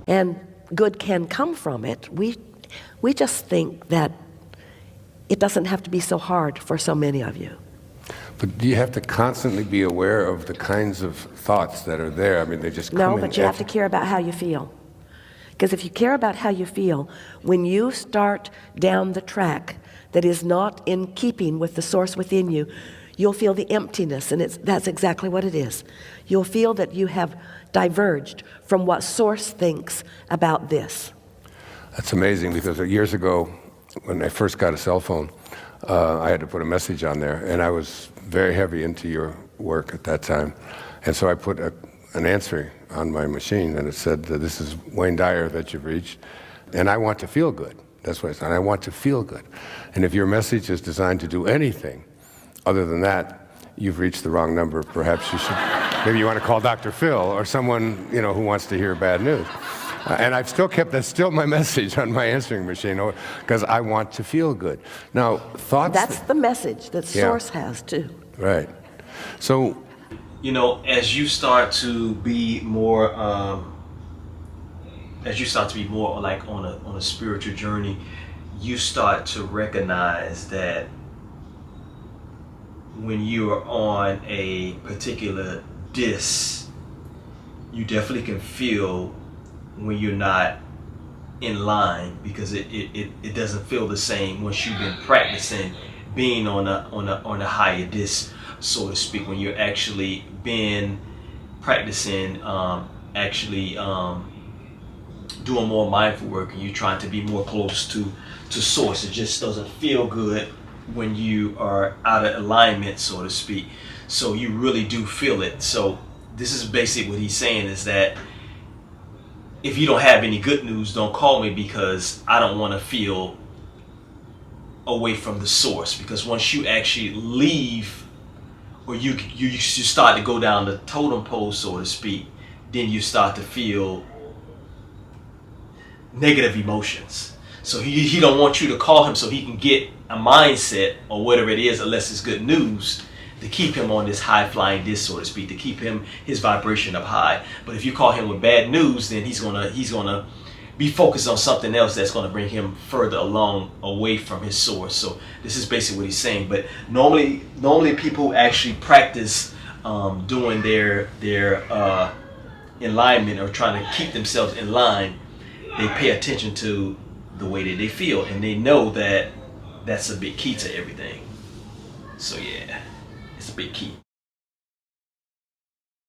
And good can come from it. We just think that it doesn't have to be so hard for so many of you. But do you have to constantly be aware of the kinds of thoughts that are there? I mean, they just come No, in but you have to care about how you feel. Because if you care about how you feel, when you start down the track that is not in keeping with the source within you, you'll feel the emptiness, and that's exactly what it is. You'll feel that you have diverged from what source thinks about this. That's amazing, because years ago, when I first got a cell phone, I had to put a message on there, and I was very heavy into your work at that time. And so I put an answering on my machine, and it said, this is Wayne Dyer that you've reached, and I want to feel good. That's what I said, I want to feel good. And if your message is designed to do anything other than that, you've reached the wrong number. Perhaps you should, maybe you want to call Dr. Phil or someone, you know, who wants to hear bad news. And I've still kept, that's still my message on my answering machine, because I want to feel good. Now, thoughts... That's the message that Source has, too. Right. So... You know, as you start to be more, like on a spiritual journey, you start to recognize that when you are on a particular disc, you definitely can feel when you're not in line, because it doesn't feel the same once you've been practicing being on a higher disc, so to speak. When you're actually been practicing doing more mindful work, and you're trying to be more close to source, it just doesn't feel good when you are out of alignment, so to speak. So you really do feel it. So this is basically what he's saying, is that if you don't have any good news, don't call me, because I don't want to feel away from the source. Because once you actually leave, or you start to go down the totem pole, so to speak, then you start to feel negative emotions. So he don't want you to call him so he can get a mindset or whatever it is, unless it's good news, to keep him on this high flying disc, so to speak, to keep his vibration up high. But if you call him with bad news, then he's gonna be focused on something else that's gonna bring him further along away from his source. So this is basically what he's saying. But normally people actually practice doing their alignment, or trying to keep themselves in line. They pay attention to the way that they feel, and they know that that's a big key to everything. So yeah, it's a big key.